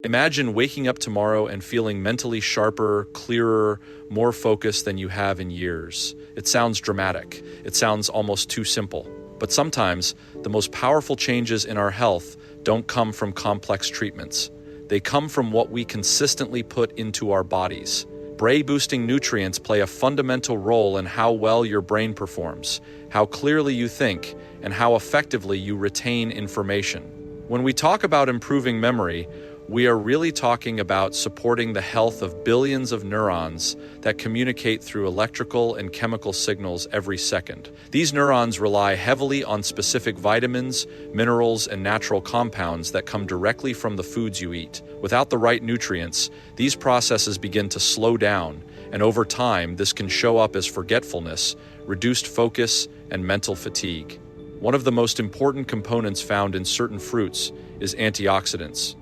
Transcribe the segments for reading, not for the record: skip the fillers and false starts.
Imagine waking up tomorrow and feeling mentally sharper, clearer, more focused than you have in years. It sounds dramatic. It sounds almost too simple. But sometimes, the most powerful changes in our health don't come from complex treatments. They come from what we consistently put into our bodies. Brain-boosting nutrients play a fundamental role in how well your brain performs, how clearly you think, and how effectively you retain information. When we talk about improving memory, we are really talking about supporting the health of billions of neurons that communicate through electrical and chemical signals every second. These neurons rely heavily on specific vitamins, minerals, and natural compounds that come directly from the foods you eat. Without the right nutrients, these processes begin to slow down, and over time, this can show up as forgetfulness, reduced focus, and mental fatigue. One of the most important components found in certain fruits is antioxidants.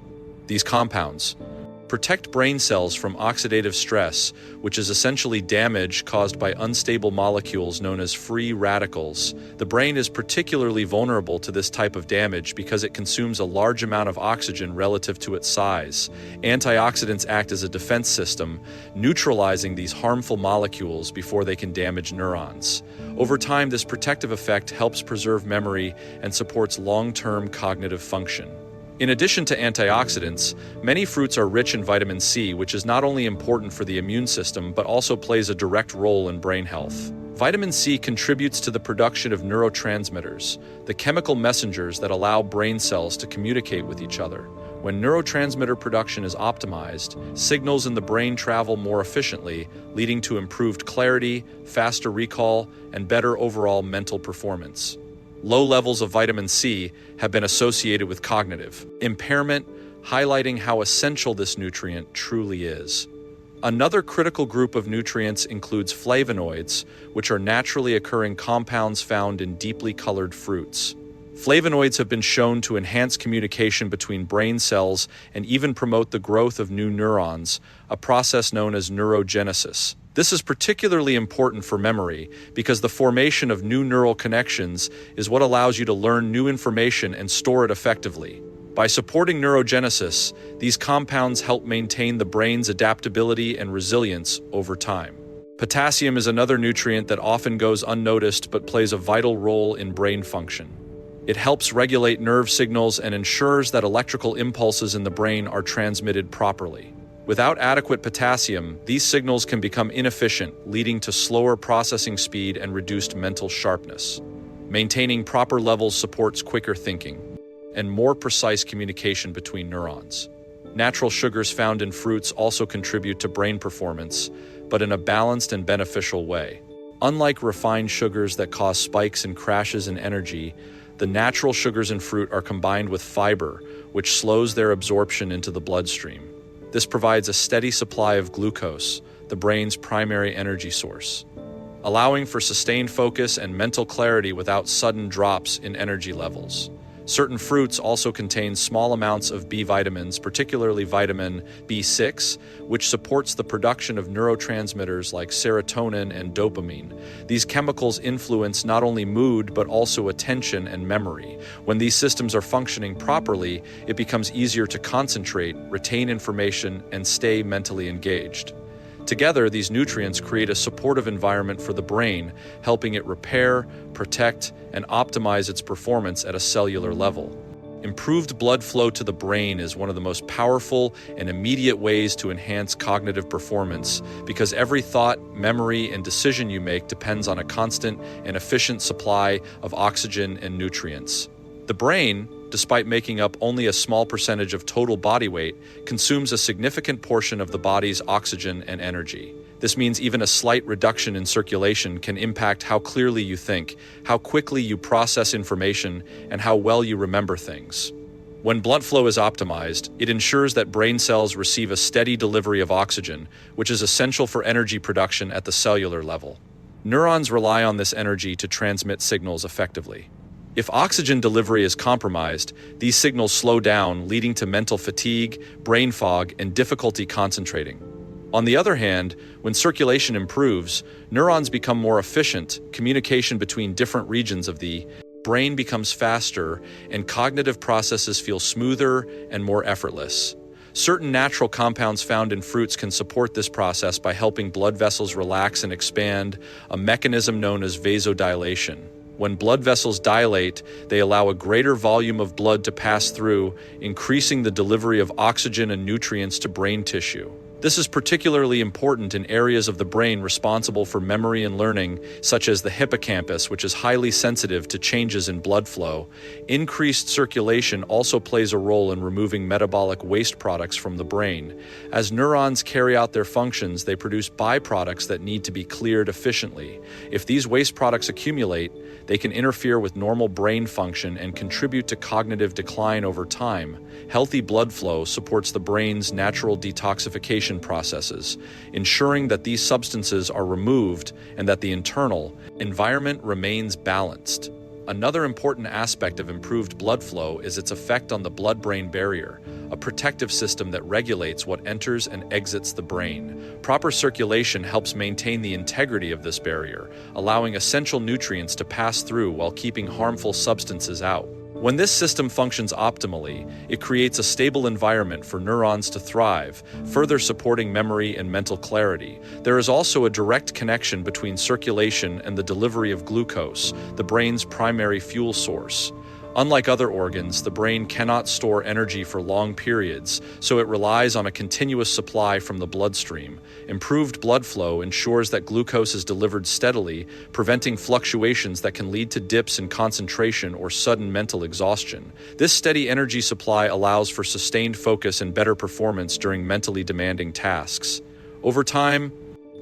These compounds protect brain cells from oxidative stress, which is essentially damage caused by unstable molecules known as free radicals. The brain is particularly vulnerable to this type of damage because it consumes a large amount of oxygen relative to its size. Antioxidants act as a defense system, neutralizing these harmful molecules before they can damage neurons. Over time, this protective effect helps preserve memory and supports long-term cognitive function. In addition to antioxidants, many fruits are rich in vitamin C, which is not only important for the immune system but also plays a direct role in brain health. Vitamin C contributes to the production of neurotransmitters, the chemical messengers that allow brain cells to communicate with each other. When neurotransmitter production is optimized, signals in the brain travel more efficiently, leading to improved clarity, faster recall, and better overall mental performance. Low levels of vitamin C have been associated with cognitive impairment, highlighting how essential this nutrient truly is. Another critical group of nutrients includes flavonoids, which are naturally occurring compounds found in deeply colored fruits. Flavonoids have been shown to enhance communication between brain cells and even promote the growth of new neurons, a process known as neurogenesis. This is particularly important for memory because the formation of new neural connections is what allows you to learn new information and store it effectively. By supporting neurogenesis, these compounds help maintain the brain's adaptability and resilience over time. Potassium is another nutrient that often goes unnoticed but plays a vital role in brain function. It helps regulate nerve signals and ensures that electrical impulses in the brain are transmitted properly. Without adequate potassium, these signals can become inefficient, leading to slower processing speed and reduced mental sharpness. Maintaining proper levels supports quicker thinking and more precise communication between neurons. Natural sugars found in fruits also contribute to brain performance, but in a balanced and beneficial way. Unlike refined sugars that cause spikes and crashes in energy, the natural sugars in fruit are combined with fiber, which slows their absorption into the bloodstream. This provides a steady supply of glucose, the brain's primary energy source, allowing for sustained focus and mental clarity without sudden drops in energy levels. Certain fruits also contain small amounts of B vitamins, particularly vitamin B6, which supports the production of neurotransmitters like serotonin and dopamine. These chemicals influence not only mood but also attention and memory. When these systems are functioning properly, it becomes easier to concentrate, retain information, and stay mentally engaged. Together, these nutrients create a supportive environment for the brain, helping it repair, protect, and optimize its performance at a cellular level. Improved blood flow to the brain is one of the most powerful and immediate ways to enhance cognitive performance because every thought, memory, and decision you make depends on a constant and efficient supply of oxygen and nutrients. The brain, despite making up only a small percentage of total body weight, consumes a significant portion of the body's oxygen and energy. This means even a slight reduction in circulation can impact how clearly you think, how quickly you process information, and how well you remember things. When blood flow is optimized, it ensures that brain cells receive a steady delivery of oxygen, which is essential for energy production at the cellular level. Neurons rely on this energy to transmit signals effectively. If oxygen delivery is compromised, these signals slow down, leading to mental fatigue, brain fog, and difficulty concentrating. On the other hand, when circulation improves, neurons become more efficient, communication between different regions of the brain becomes faster, and cognitive processes feel smoother and more effortless. Certain natural compounds found in fruits can support this process by helping blood vessels relax and expand, a mechanism known as vasodilation. When blood vessels dilate, they allow a greater volume of blood to pass through, increasing the delivery of oxygen and nutrients to brain tissue. This is particularly important in areas of the brain responsible for memory and learning, such as the hippocampus, which is highly sensitive to changes in blood flow. Increased circulation also plays a role in removing metabolic waste products from the brain. As neurons carry out their functions, they produce byproducts that need to be cleared efficiently. If these waste products accumulate, they can interfere with normal brain function and contribute to cognitive decline over time. Healthy blood flow supports the brain's natural detoxification processes, ensuring that these substances are removed and that the internal environment remains balanced. Another important aspect of improved blood flow is its effect on the blood-brain barrier, a protective system that regulates what enters and exits the brain. Proper circulation helps maintain the integrity of this barrier, allowing essential nutrients to pass through while keeping harmful substances out. When this system functions optimally, it creates a stable environment for neurons to thrive, further supporting memory and mental clarity. There is also a direct connection between circulation and the delivery of glucose, the brain's primary fuel source. Unlike other organs, the brain cannot store energy for long periods, so it relies on a continuous supply from the bloodstream. Improved blood flow ensures that glucose is delivered steadily, preventing fluctuations that can lead to dips in concentration or sudden mental exhaustion. This steady energy supply allows for sustained focus and better performance during mentally demanding tasks. Over time,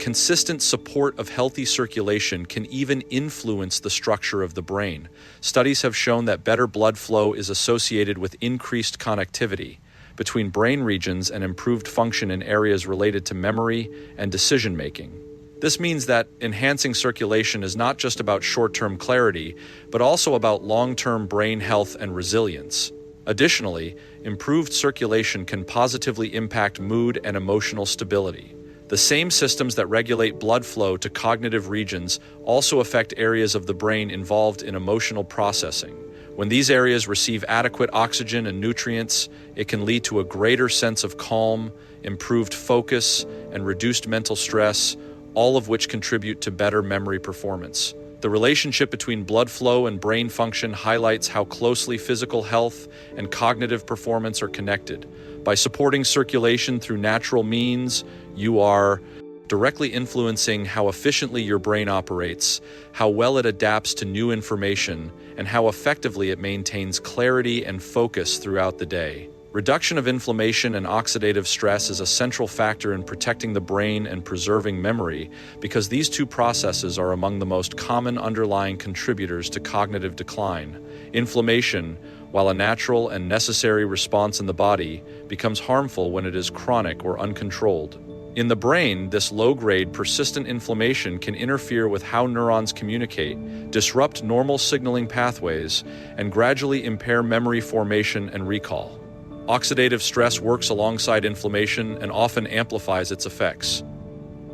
consistent support of healthy circulation can even influence the structure of the brain. Studies have shown that better blood flow is associated with increased connectivity between brain regions and improved function in areas related to memory and decision-making. This means that enhancing circulation is not just about short-term clarity, but also about long-term brain health and resilience. Additionally, improved circulation can positively impact mood and emotional stability. The same systems that regulate blood flow to cognitive regions also affect areas of the brain involved in emotional processing. When these areas receive adequate oxygen and nutrients, it can lead to a greater sense of calm, improved focus, and reduced mental stress, all of which contribute to better memory performance. The relationship between blood flow and brain function highlights how closely physical health and cognitive performance are connected. By supporting circulation through natural means, you are directly influencing how efficiently your brain operates, how well it adapts to new information, and how effectively it maintains clarity and focus throughout the day. Reduction of inflammation and oxidative stress is a central factor in protecting the brain and preserving memory, because these two processes are among the most common underlying contributors to cognitive decline. Inflammation, while a natural and necessary response in the body, becomes harmful when it is chronic or uncontrolled. In the brain, this low-grade, persistent inflammation can interfere with how neurons communicate, disrupt normal signaling pathways, and gradually impair memory formation and recall. Oxidative stress works alongside inflammation and often amplifies its effects.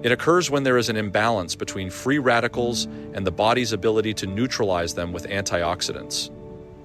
It occurs when there is an imbalance between free radicals and the body's ability to neutralize them with antioxidants.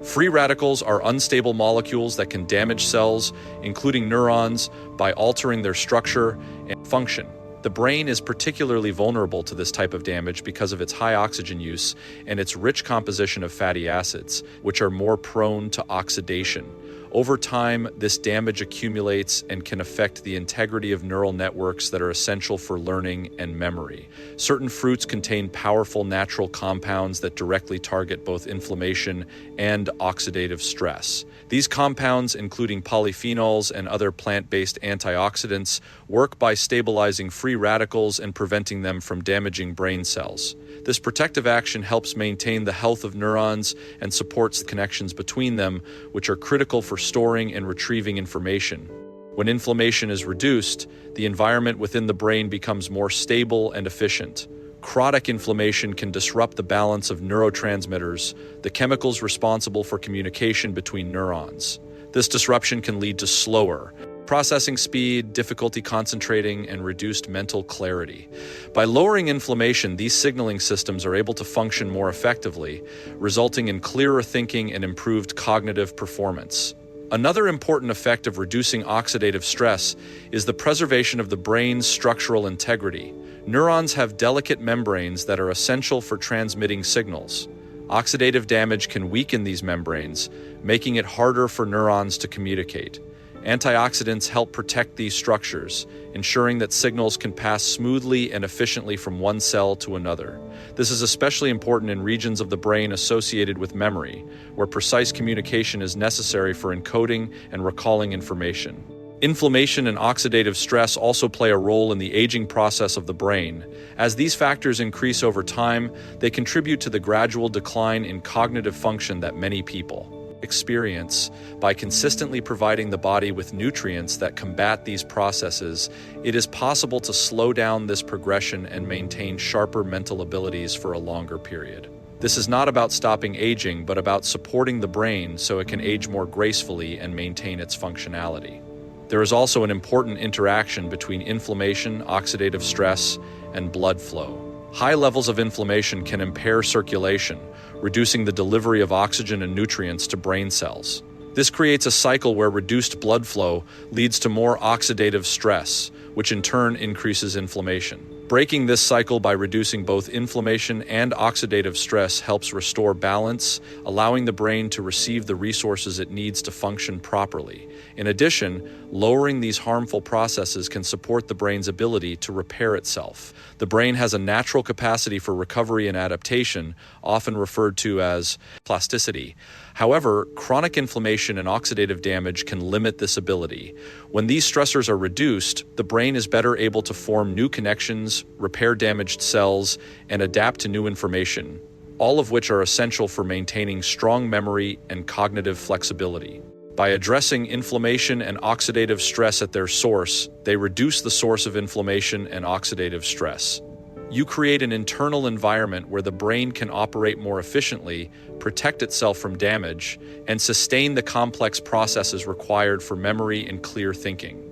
Free radicals are unstable molecules that can damage cells, including neurons, by altering their structure and function. The brain is particularly vulnerable to this type of damage because of its high oxygen use and its rich composition of fatty acids, which are more prone to oxidation. Over time, this damage accumulates and can affect the integrity of neural networks that are essential for learning and memory. Certain fruits contain powerful natural compounds that directly target both inflammation and oxidative stress. These compounds, including polyphenols and other plant-based antioxidants, work by stabilizing free radicals and preventing them from damaging brain cells. This protective action helps maintain the health of neurons and supports the connections between them, which are critical for storing and retrieving information. When inflammation is reduced, the environment within the brain becomes more stable and efficient. Chronic inflammation can disrupt the balance of neurotransmitters, the chemicals responsible for communication between neurons. This disruption can lead to slower processing speed, difficulty concentrating, and reduced mental clarity. By lowering inflammation, these signaling systems are able to function more effectively, resulting in clearer thinking and improved cognitive performance. Another important effect of reducing oxidative stress is the preservation of the brain's structural integrity. Neurons have delicate membranes that are essential for transmitting signals. Oxidative damage can weaken these membranes, making it harder for neurons to communicate. Antioxidants help protect these structures, ensuring that signals can pass smoothly and efficiently from one cell to another. This is especially important in regions of the brain associated with memory, where precise communication is necessary for encoding and recalling information. Inflammation and oxidative stress also play a role in the aging process of the brain. As these factors increase over time, they contribute to the gradual decline in cognitive function that many people experience. By consistently providing the body with nutrients that combat these processes, it is possible to slow down this progression and maintain sharper mental abilities for a longer period. This is not about stopping aging, but about supporting the brain so it can age more gracefully and maintain its functionality. There is also an important interaction between inflammation, oxidative stress, and blood flow. High levels of inflammation can impair circulation, reducing the delivery of oxygen and nutrients to brain cells. This creates a cycle where reduced blood flow leads to more oxidative stress, which in turn increases inflammation. Breaking this cycle by reducing both inflammation and oxidative stress helps restore balance, allowing the brain to receive the resources it needs to function properly. In addition, lowering these harmful processes can support the brain's ability to repair itself. The brain has a natural capacity for recovery and adaptation, often referred to as plasticity. However, chronic inflammation and oxidative damage can limit this ability. When these stressors are reduced, the brain is better able to form new connections, repair damaged cells, and adapt to new information, all of which are essential for maintaining strong memory and cognitive flexibility. By addressing inflammation and oxidative stress at their source, they reduce the source of inflammation and oxidative stress. You create an internal environment where the brain can operate more efficiently, protect itself from damage, and sustain the complex processes required for memory and clear thinking.